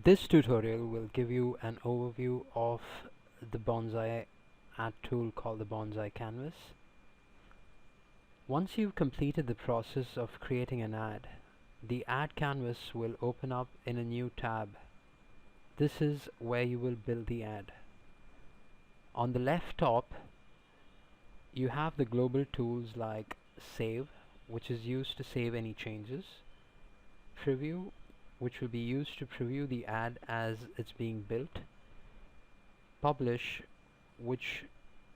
This tutorial will give you an overview of the Bonsai ad tool called the Bonsai Canvas. Once you've completed the process of creating an ad, the ad canvas will open up in a new tab. This is where you will build the ad. On the left top, you have the global tools like Save, which is used to save any changes, Preview, which will be used to preview the ad as it's being built, Publish, which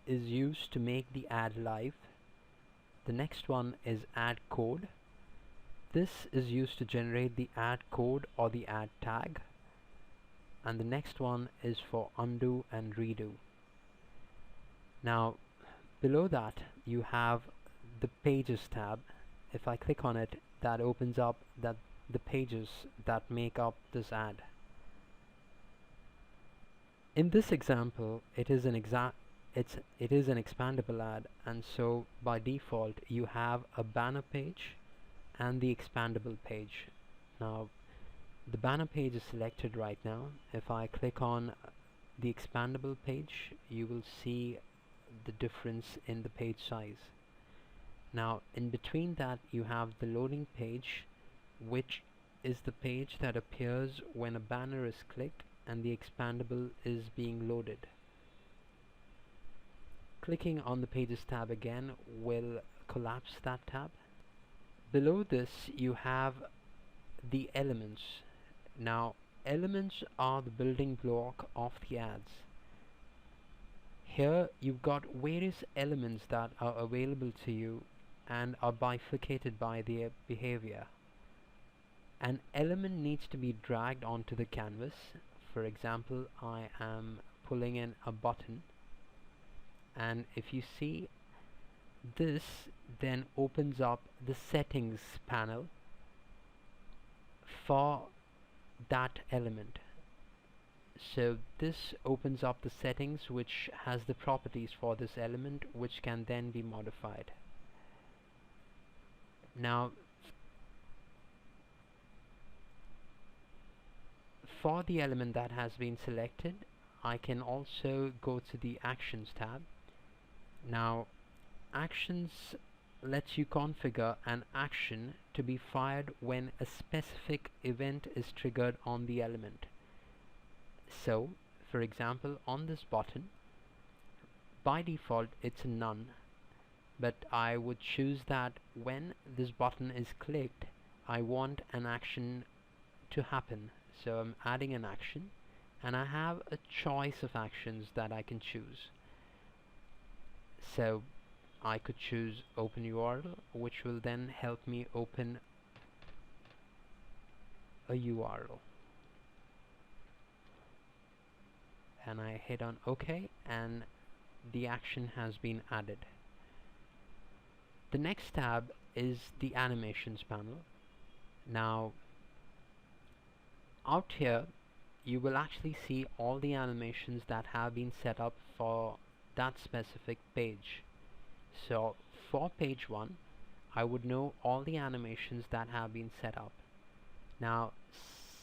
is used to make the ad live. The next one is Add Code. This is used to generate the ad code or the ad tag. And the next one is for Undo and Redo. Now, below that you have the Pages tab. If I click on it, that opens up the pages that make up this ad. In this example, it is an expandable ad, and so by default you have a banner page and the expandable page. Now, the banner page is selected right now. If I click on the expandable page, you will see the difference in the page size. Now, in between that you have the loading page, which is the page that appears when a banner is clicked and the expandable is being loaded. Clicking on the Pages tab again will collapse that tab. Below this you have the elements. Now, elements are the building block of the ads. Here you've got various elements that are available to you and are bifurcated by their behavior. An element needs to be dragged onto the canvas. For example, I am pulling in a button, and if you see, this then opens up the settings panel for that element. So this opens up the settings which has the properties for this element, which can then be modified. Now, for the element that has been selected, I can also go to the Actions tab. Now, Actions lets you configure an action to be fired when a specific event is triggered on the element. So, for example, on this button, by default it's a none, but I would choose that when this button is clicked, I want an action to happen. So I'm adding an action, and I have a choice of actions that I can choose. So I could choose Open URL, which will then help me open a URL. And I hit on OK, and the action has been added. The next tab is the Animations panel. Now, out here you will actually see all the animations that have been set up for that specific page. So for page 1, I would know all the animations that have been set up. Now,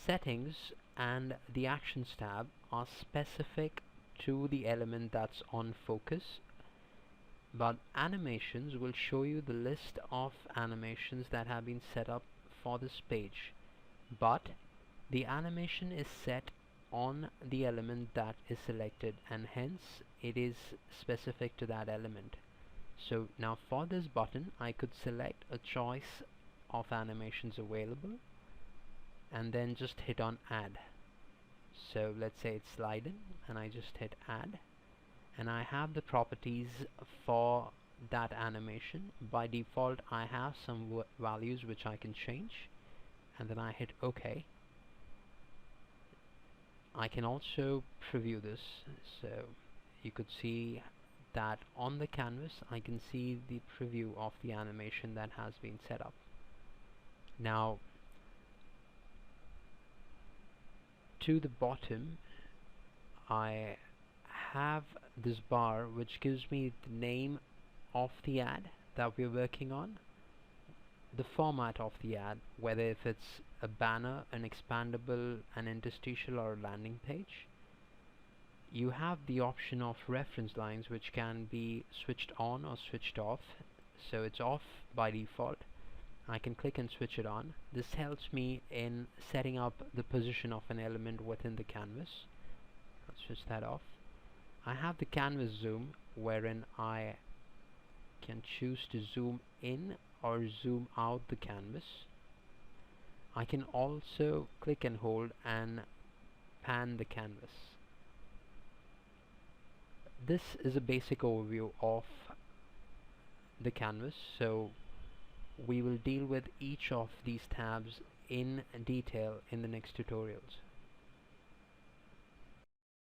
settings and the Actions tab are specific to the element that's on focus, but animations will show you the list of animations that have been set up for this page, but the animation is set on the element that is selected, and hence it is specific to that element. So now for this button, I could select a choice of animations available and then just hit on Add. So let's say it's sliding, and I just hit Add, and I have the properties for that animation. By default I have some values which I can change, and then I hit OK. I can also preview this, so you could see that on the canvas I can see the preview of the animation that has been set up. Now, to the bottom I have this bar which gives me the name of the ad that we're working on, the format of the ad, whether if it's a banner, an expandable, an interstitial, or a landing page. You have the option of reference lines, which can be switched on or switched off. So it's off by default. I can click and switch it on. This helps me in setting up the position of an element within the canvas. Let's switch that off. I have the canvas zoom, wherein I can choose to zoom in or zoom out the canvas. I can also click and hold and pan the canvas. This is a basic overview of the canvas, so we will deal with each of these tabs in detail in the next tutorials.